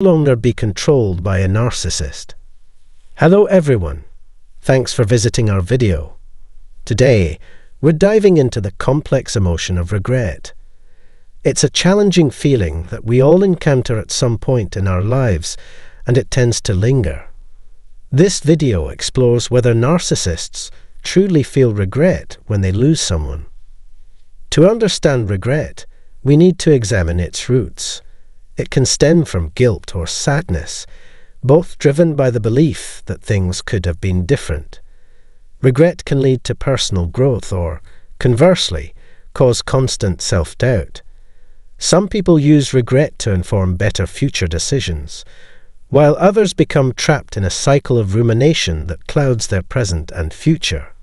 no longer be controlled by a narcissist. Hello everyone, thanks for visiting our video. Today, we're diving into the complex emotion of regret. It's a challenging feeling that we all encounter at some point in our lives, and it tends to linger. This video explores whether narcissists truly feel regret when they lose someone. To understand regret, we need to examine its roots. It can stem from guilt or sadness, both driven by the belief that things could have been different. Regret can lead to personal growth or, conversely, cause constant self-doubt. Some people use regret to inform better future decisions, while others become trapped in a cycle of rumination that clouds their present and future.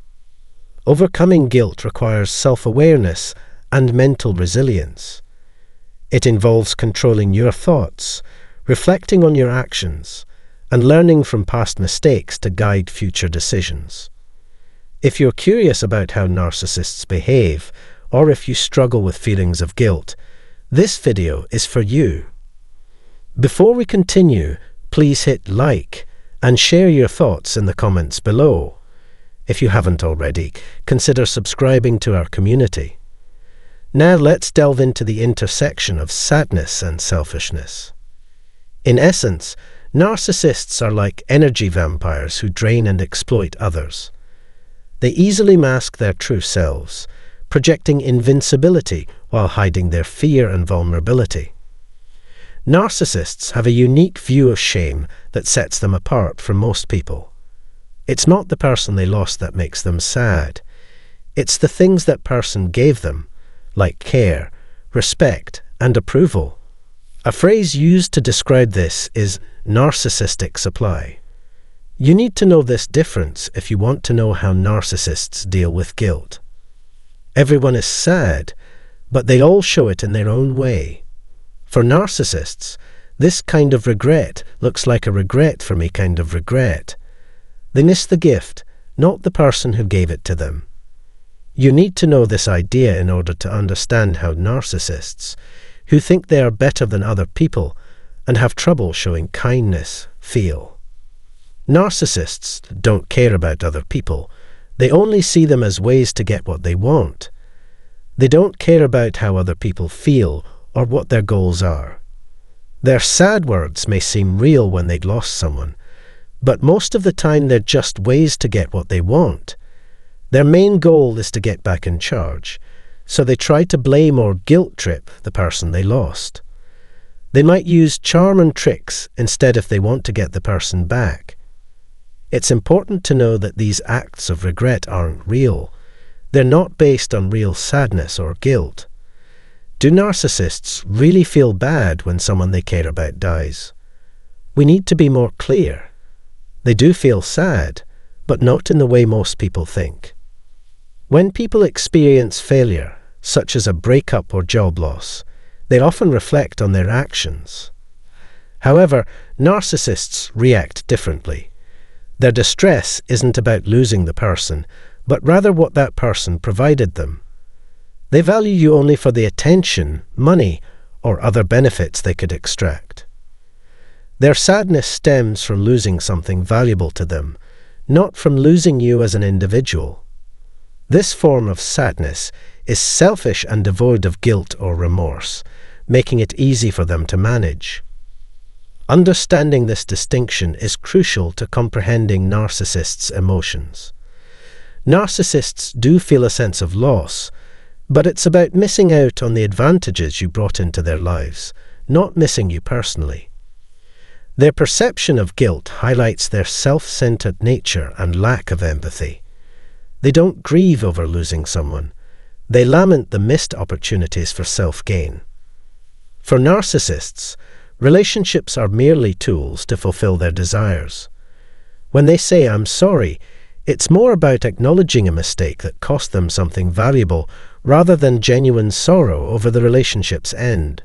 Overcoming guilt requires self-awareness and mental resilience. It involves controlling your thoughts, reflecting on your actions, and learning from past mistakes to guide future decisions. If you're curious about how narcissists behave, or if you struggle with feelings of guilt, this video is for you. Before we continue, please hit like and share your thoughts in the comments below. If you haven't already, consider subscribing to our community. Now let's delve into the intersection of sadness and selfishness. In essence, narcissists are like energy vampires who drain and exploit others. They easily mask their true selves, projecting invincibility while hiding their fear and vulnerability. Narcissists have a unique view of shame that sets them apart from most people. It's not the person they lost that makes them sad. It's the things that person gave them, like care, respect, and approval. A phrase used to describe this is narcissistic supply. You need to know this difference if you want to know how narcissists deal with guilt. Everyone is sad, but they all show it in their own way. For narcissists, this kind of regret looks like a regret for me kind of regret. They miss the gift, not the person who gave it to them. You need to know this idea in order to understand how narcissists, who think they are better than other people and have trouble showing kindness, feel. Narcissists don't care about other people. They only see them as ways to get what they want. They don't care about how other people feel or what their goals are. Their sad words may seem real when they'd lost someone, but most of the time they're just ways to get what they want. Their main goal is to get back in charge, so they try to blame or guilt-trip the person they lost. They might use charm and tricks instead if they want to get the person back. It's important to know that these acts of regret aren't real. They're not based on real sadness or guilt. Do narcissists really feel bad when someone they care about dies? We need to be more clear. They do feel sad, but not in the way most people think. When people experience failure, such as a breakup or job loss, they often reflect on their actions. However, narcissists react differently. Their distress isn't about losing the person, but rather what that person provided them. They value you only for the attention, money, or other benefits they could extract. Their sadness stems from losing something valuable to them, not from losing you as an individual. This form of sadness is selfish and devoid of guilt or remorse, making it easy for them to manage. Understanding this distinction is crucial to comprehending narcissists' emotions. Narcissists do feel a sense of loss, but it's about missing out on the advantages you brought into their lives, not missing you personally. Their perception of guilt highlights their self-centered nature and lack of empathy. They don't grieve over losing someone. They lament the missed opportunities for self-gain. For narcissists, relationships are merely tools to fulfill their desires. When they say, "I'm sorry," it's more about acknowledging a mistake that cost them something valuable rather than genuine sorrow over the relationship's end.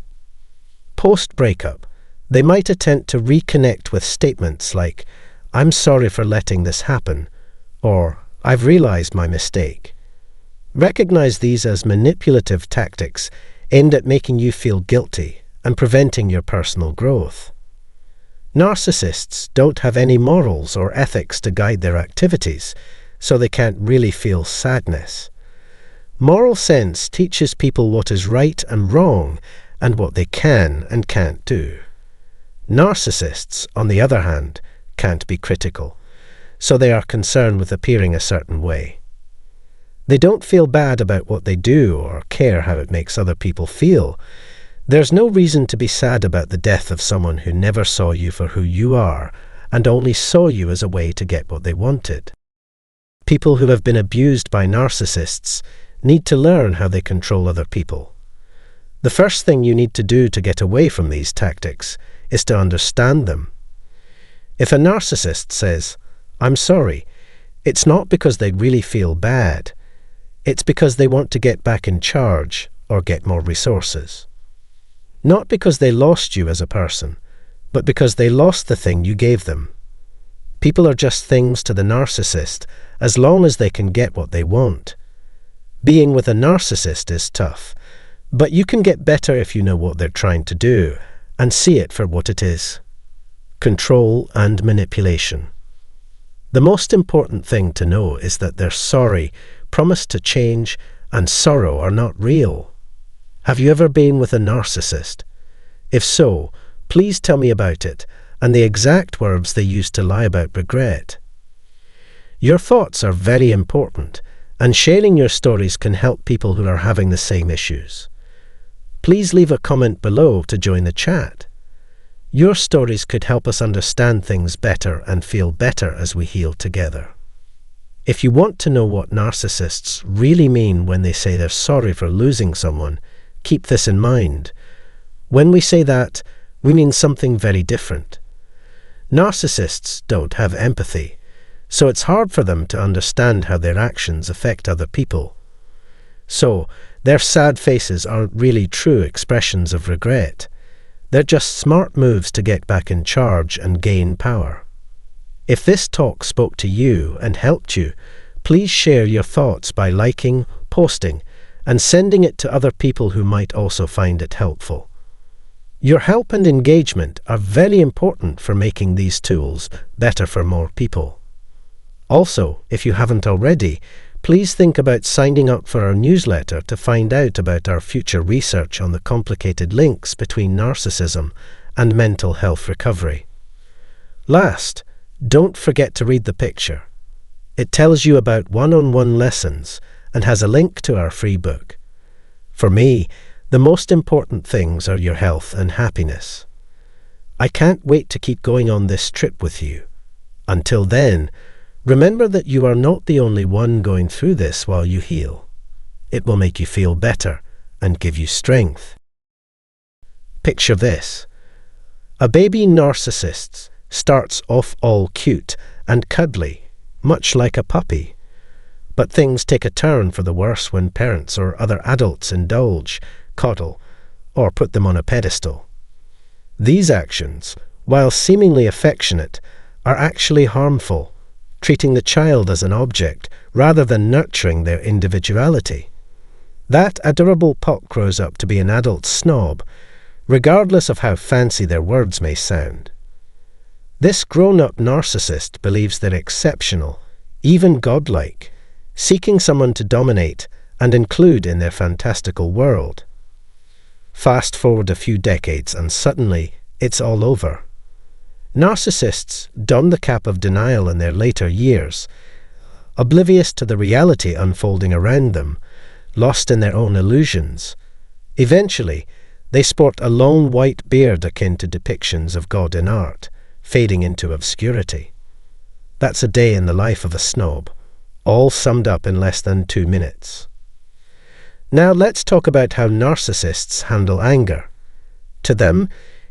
Post-breakup, they might attempt to reconnect with statements like, "I'm sorry for letting this happen," or "I've realized my mistake." Recognize these as manipulative tactics aimed at making you feel guilty and preventing your personal growth. Narcissists don't have any morals or ethics to guide their activities, so they can't really feel sadness. Moral sense teaches people what is right and wrong and what they can and can't do. Narcissists, on the other hand, can't be critical, so they are concerned with appearing a certain way. They don't feel bad about what they do or care how it makes other people feel. There's no reason to be sad about the death of someone who never saw you for who you are and only saw you as a way to get what they wanted. People who have been abused by narcissists need to learn how they control other people. The first thing you need to do to get away from these tactics is to understand them. If a narcissist says, "I'm sorry," it's not because they really feel bad. It's because they want to get back in charge or get more resources. Not because they lost you as a person, but because they lost the thing you gave them. People are just things to the narcissist as long as they can get what they want. Being with a narcissist is tough, but you can get better if you know what they're trying to do and see it for what it is: control and manipulation. The most important thing to know is that their sorry, promise to change, and sorrow are not real. Have you ever been with a narcissist? If so, please tell me about it and the exact words they use to lie about regret. Your thoughts are very important, and sharing your stories can help people who are having the same issues. Please leave a comment below to join the chat. Your stories could help us understand things better and feel better as we heal together. If you want to know what narcissists really mean when they say they're sorry for losing someone, keep this in mind. When we say that, we mean something very different. Narcissists don't have empathy, so it's hard for them to understand how their actions affect other people. So, their sad faces aren't really true expressions of regret. They're just smart moves to get back in charge and gain power. If this talk spoke to you and helped you, please share your thoughts by liking, posting, and sending it to other people who might also find it helpful. Your help and engagement are very important for making these tools better for more people. Also, if you haven't already, please think about signing up for our newsletter to find out about our future research on the complicated links between narcissism and mental health recovery. Last, don't forget to read the picture. It tells you about one-on-one lessons and has a link to our free book. For me, the most important things are your health and happiness. I can't wait to keep going on this trip with you. Until then, remember that you are not the only one going through this while you heal. It will make you feel better and give you strength. Picture this. A baby narcissist starts off all cute and cuddly, much like a puppy. But things take a turn for the worse when parents or other adults indulge, coddle, or put them on a pedestal. These actions, while seemingly affectionate, are actually harmful, treating the child as an object rather than nurturing their individuality. That adorable pup grows up to be an adult snob, regardless of how fancy their words may sound. This grown-up narcissist believes they're exceptional, even godlike, seeking someone to dominate and include in their fantastical world. Fast forward a few decades and suddenly it's all over. Narcissists don the cap of denial in their later years, oblivious to the reality unfolding around them, lost in their own illusions. Eventually, they sport a long white beard akin to depictions of God in art, fading into obscurity. That's a day in the life of a snob, all summed up in less than 2 minutes. Now let's talk about how narcissists handle anger. To them,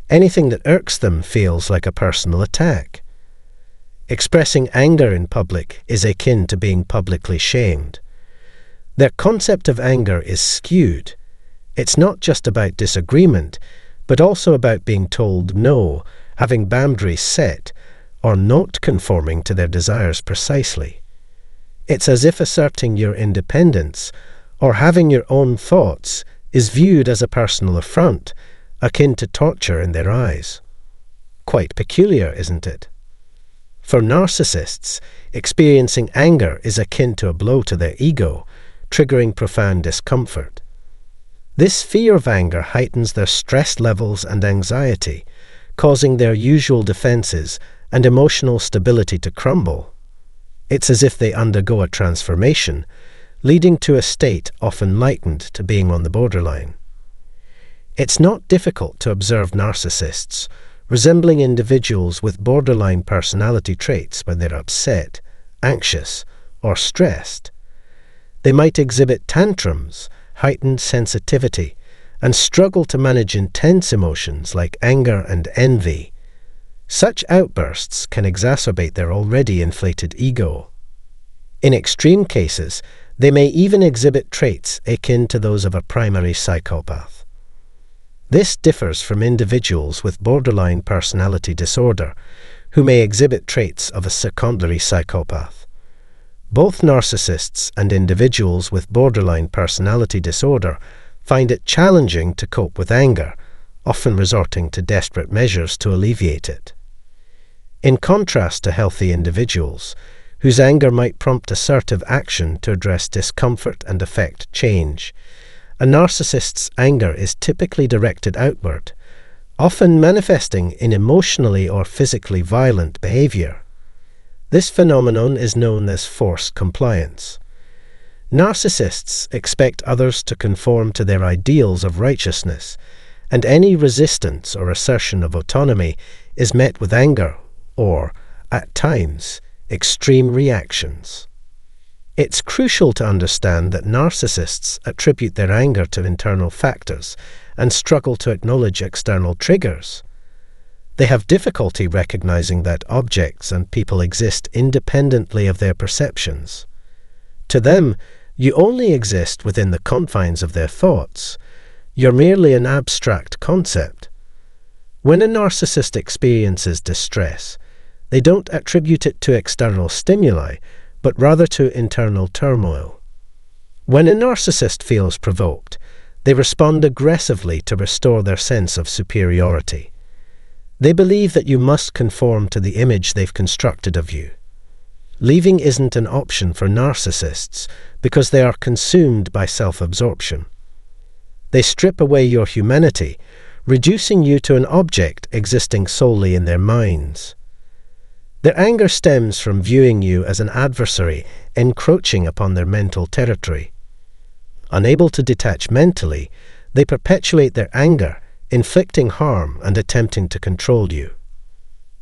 anything that irks them feels like a personal attack. Expressing anger in public is akin to being publicly shamed. Their concept of anger is skewed. It's not just about disagreement, but also about being told no, having boundaries set, or not conforming to their desires precisely. It's as if asserting your independence or having your own thoughts is viewed as a personal affront, akin to torture in their eyes. Quite peculiar, isn't it? For narcissists, experiencing anger is akin to a blow to their ego, triggering profound discomfort. This fear of anger heightens their stress levels and anxiety, causing their usual defenses and emotional stability to crumble. It's as if they undergo a transformation, leading to a state often likened to being on the borderline. It's not difficult to observe narcissists resembling individuals with borderline personality traits when they're upset, anxious, or stressed. They might exhibit tantrums, heightened sensitivity, and struggle to manage intense emotions like anger and envy. Such outbursts can exacerbate their already inflated ego. In extreme cases, they may even exhibit traits akin to those of a primary psychopath. This differs from individuals with borderline personality disorder, who may exhibit traits of a secondary psychopath. Both narcissists and individuals with borderline personality disorder find it challenging to cope with anger, often resorting to desperate measures to alleviate it. In contrast to healthy individuals, whose anger might prompt assertive action to address discomfort and effect change, a narcissist's anger is typically directed outward, often manifesting in emotionally or physically violent behavior. This phenomenon is known as forced compliance. Narcissists expect others to conform to their ideals of righteousness, and any resistance or assertion of autonomy is met with anger or, at times, extreme reactions. It's crucial to understand that narcissists attribute their anger to internal factors and struggle to acknowledge external triggers. They have difficulty recognizing that objects and people exist independently of their perceptions. To them, you only exist within the confines of their thoughts. You're merely an abstract concept. When a narcissist experiences distress, they don't attribute it to external stimuli, but rather to internal turmoil. When a narcissist feels provoked, they respond aggressively to restore their sense of superiority. They believe that you must conform to the image they've constructed of you. Leaving isn't an option for narcissists because they are consumed by self-absorption. They strip away your humanity, reducing you to an object existing solely in their minds. Their anger stems from viewing you as an adversary encroaching upon their mental territory. Unable to detach mentally, they perpetuate their anger, inflicting harm and attempting to control you.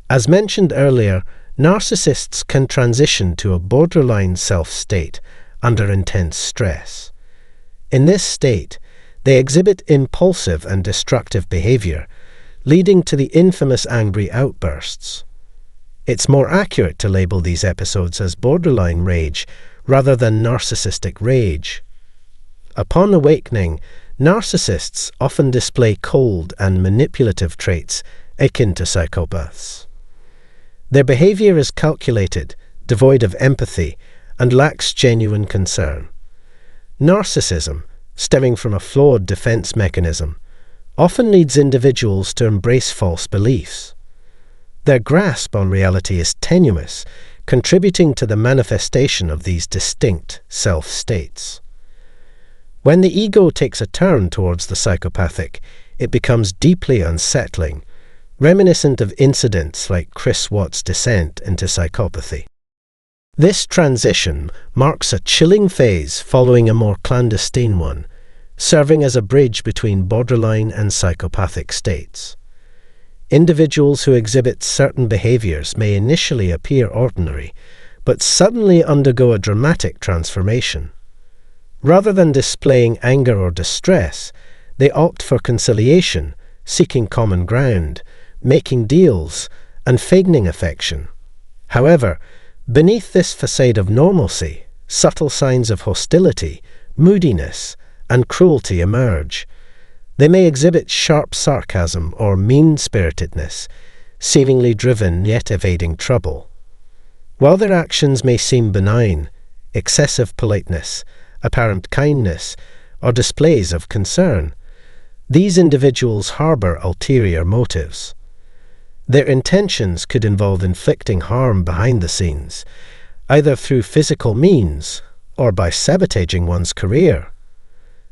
As mentioned earlier, narcissists can transition to a borderline self-state under intense stress. In this state, they exhibit impulsive and destructive behavior, leading to the infamous angry outbursts. It's more accurate to label these episodes as borderline rage rather than narcissistic rage. Upon awakening, narcissists often display cold and manipulative traits akin to psychopaths. Their behavior is calculated, devoid of empathy, and lacks genuine concern. Narcissism, stemming from a flawed defense mechanism, often leads individuals to embrace false beliefs. Their grasp on reality is tenuous, contributing to the manifestation of these distinct self-states. When the ego takes a turn towards the psychopathic, it becomes deeply unsettling, reminiscent of incidents like Chris Watts' descent into psychopathy. This transition marks a chilling phase following a more clandestine one, serving as a bridge between borderline and psychopathic states. Individuals who exhibit certain behaviors may initially appear ordinary, but suddenly undergo a dramatic transformation. Rather than displaying anger or distress, they opt for conciliation, seeking common ground, making deals, and feigning affection. However, beneath this facade of normalcy, subtle signs of hostility, moodiness, and cruelty emerge. They may exhibit sharp sarcasm or mean-spiritedness, seemingly driven yet evading trouble. While their actions may seem benign, excessive politeness, apparent kindness, or displays of concern, these individuals harbour ulterior motives. Their intentions could involve inflicting harm behind the scenes, either through physical means or by sabotaging one's career.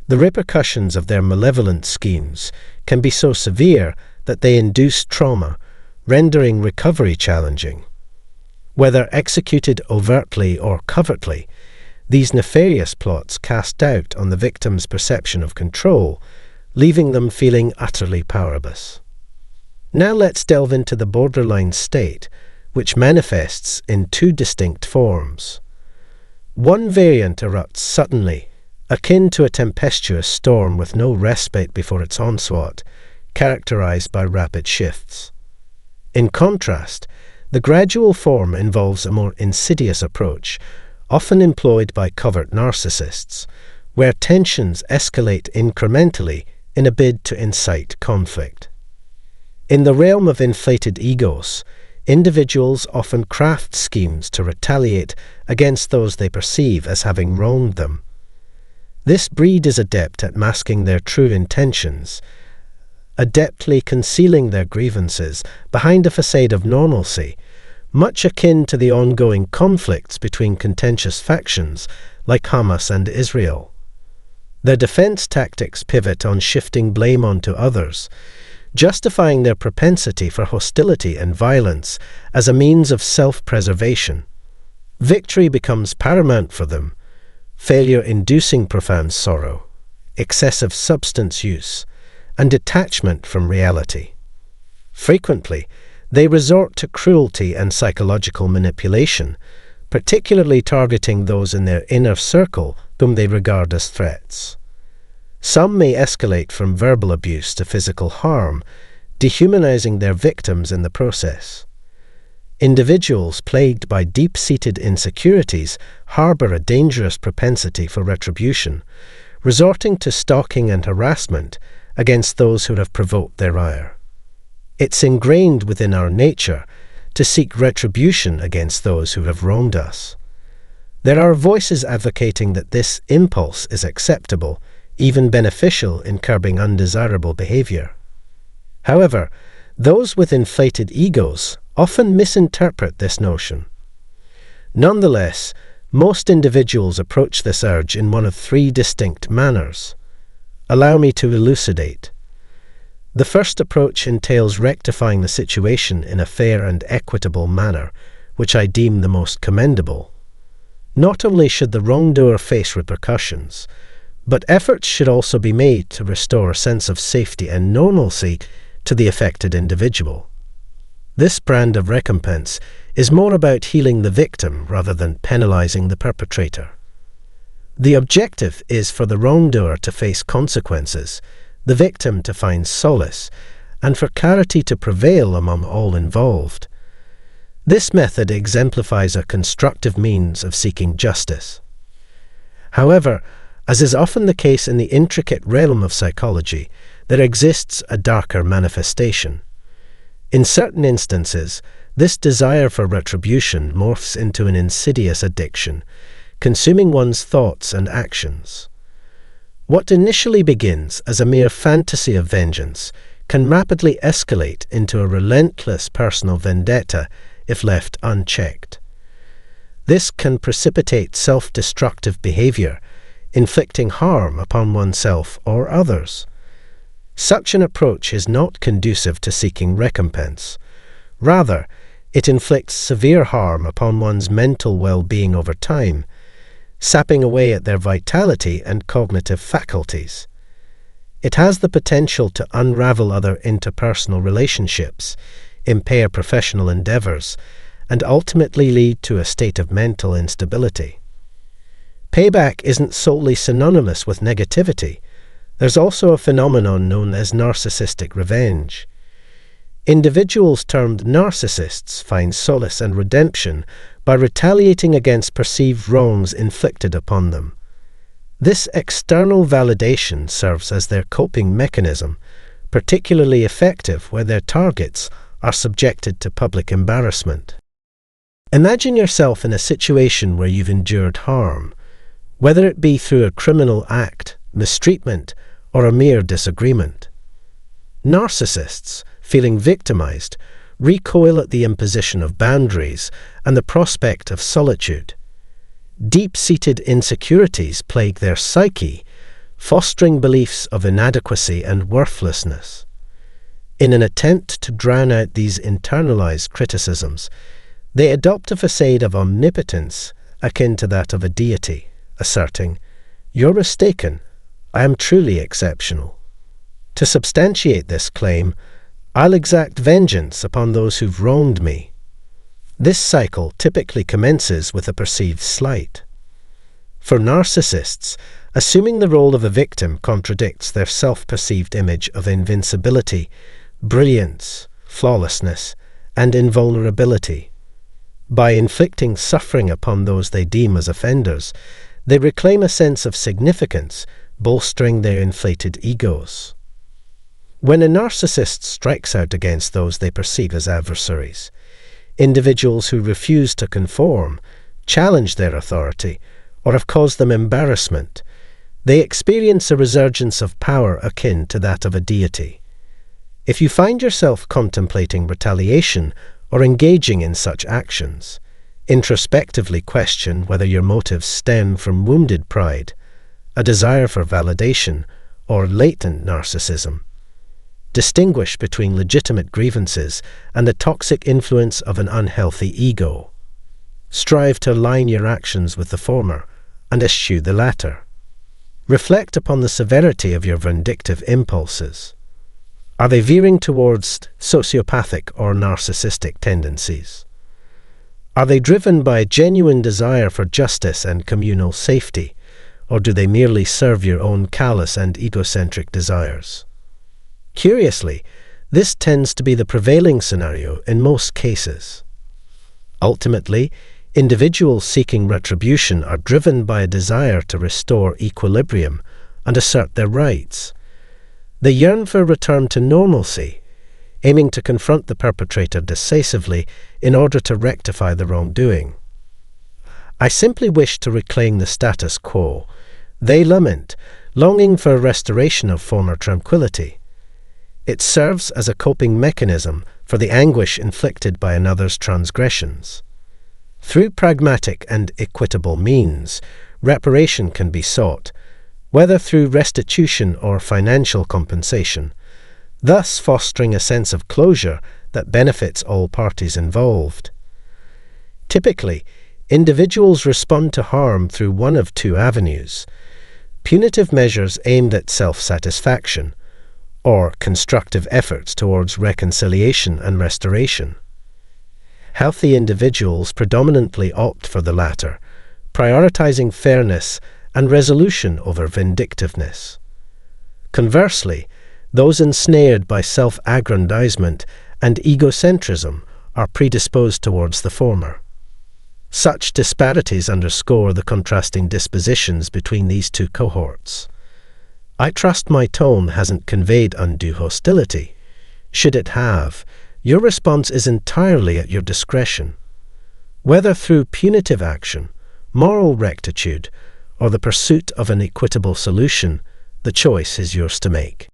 The repercussions of their malevolent schemes can be so severe that they induce trauma, rendering recovery challenging. Whether executed overtly or covertly, these nefarious plots cast doubt on the victim's perception of control, leaving them feeling utterly powerless. Now let's delve into the borderline state, which manifests in two distinct forms. One variant erupts suddenly, akin to a tempestuous storm with no respite before its onslaught, characterized by rapid shifts. In contrast, the gradual form involves a more insidious approach, often employed by covert narcissists, where tensions escalate incrementally in a bid to incite conflict. In the realm of inflated egos, individuals often craft schemes to retaliate against those they perceive as having wronged them. This breed is adept at masking their true intentions, adeptly concealing their grievances behind a facade of normalcy, much akin to the ongoing conflicts between contentious factions like Hamas and Israel. Their defense tactics pivot on shifting blame onto others, justifying their propensity for hostility and violence as a means of self-preservation. Victory becomes paramount for them, failure inducing profound sorrow, excessive substance use, and detachment from reality. Frequently, they resort to cruelty and psychological manipulation, particularly targeting those in their inner circle whom they regard as threats. Some may escalate from verbal abuse to physical harm, dehumanizing their victims in the process. Individuals plagued by deep-seated insecurities harbor a dangerous propensity for retribution, resorting to stalking and harassment against those who have provoked their ire. It's ingrained within our nature to seek retribution against those who have wronged us. There are voices advocating that this impulse is acceptable, even beneficial in curbing undesirable behavior. However, those with inflated egos often misinterpret this notion. Nonetheless, most individuals approach this urge in one of three distinct manners. Allow me to elucidate. The first approach entails rectifying the situation in a fair and equitable manner, which I deem the most commendable. Not only should the wrongdoer face repercussions, but efforts should also be made to restore a sense of safety and normalcy to the affected individual. This brand of recompense is more about healing the victim rather than penalizing the perpetrator. The objective is for the wrongdoer to face consequences, the victim to find solace, and for clarity to prevail among all involved. This method exemplifies a constructive means of seeking justice. However, as is often the case in the intricate realm of psychology, there exists a darker manifestation. In certain instances, this desire for retribution morphs into an insidious addiction, consuming one's thoughts and actions. What initially begins as a mere fantasy of vengeance can rapidly escalate into a relentless personal vendetta if left unchecked. This can precipitate self-destructive behavior, inflicting harm upon oneself or others. Such an approach is not conducive to seeking recompense. Rather, it inflicts severe harm upon one's mental well-being over time, sapping away at their vitality and cognitive faculties. It has the potential to unravel other interpersonal relationships, impair professional endeavors, and ultimately lead to a state of mental instability. Payback isn't solely synonymous with negativity. There's also a phenomenon known as narcissistic revenge. Individuals termed narcissists find solace and redemption by retaliating against perceived wrongs inflicted upon them. This external validation serves as their coping mechanism, particularly effective where their targets are subjected to public embarrassment. Imagine yourself in a situation where you've endured harm, whether it be through a criminal act, mistreatment, or a mere disagreement. Narcissists, feeling victimized, recoil at the imposition of boundaries and the prospect of solitude. Deep-seated insecurities plague their psyche, fostering beliefs of inadequacy and worthlessness. In an attempt to drown out these internalized criticisms, they adopt a facade of omnipotence akin to that of a deity, asserting, "You're mistaken, I am truly exceptional." To substantiate this claim, "I'll exact vengeance upon those who've wronged me." This cycle typically commences with a perceived slight. For narcissists, assuming the role of a victim contradicts their self-perceived image of invincibility, brilliance, flawlessness, and invulnerability. By inflicting suffering upon those they deem as offenders, they reclaim a sense of significance, bolstering their inflated egos. When a narcissist strikes out against those they perceive as adversaries, individuals who refuse to conform, challenge their authority, or have caused them embarrassment, they experience a resurgence of power akin to that of a deity. If you find yourself contemplating retaliation or engaging in such actions, introspectively question whether your motives stem from wounded pride, a desire for validation, or latent narcissism. Distinguish between legitimate grievances and the toxic influence of an unhealthy ego. Strive to align your actions with the former and eschew the latter. Reflect upon the severity of your vindictive impulses. Are they veering towards sociopathic or narcissistic tendencies? Are they driven by a genuine desire for justice and communal safety, or do they merely serve your own callous and egocentric desires? Curiously, this tends to be the prevailing scenario in most cases. Ultimately, individuals seeking retribution are driven by a desire to restore equilibrium and assert their rights. They yearn for a return to normalcy, aiming to confront the perpetrator decisively in order to rectify the wrongdoing. "I simply wish to reclaim the status quo," they lament, longing for a restoration of former tranquility. It serves as a coping mechanism for the anguish inflicted by another's transgressions. Through pragmatic and equitable means, reparation can be sought, whether through restitution or financial compensation, thus fostering a sense of closure that benefits all parties involved. Typically, individuals respond to harm through one of two avenues: punitive measures aimed at self-satisfaction, or constructive efforts towards reconciliation and restoration. Healthy individuals predominantly opt for the latter, prioritizing fairness and resolution over vindictiveness. Conversely, those ensnared by self-aggrandizement and egocentrism are predisposed towards the former. Such disparities underscore the contrasting dispositions between these two cohorts. I trust my tone hasn't conveyed undue hostility. Should it have, your response is entirely at your discretion. Whether through punitive action, moral rectitude, or the pursuit of an equitable solution, the choice is yours to make.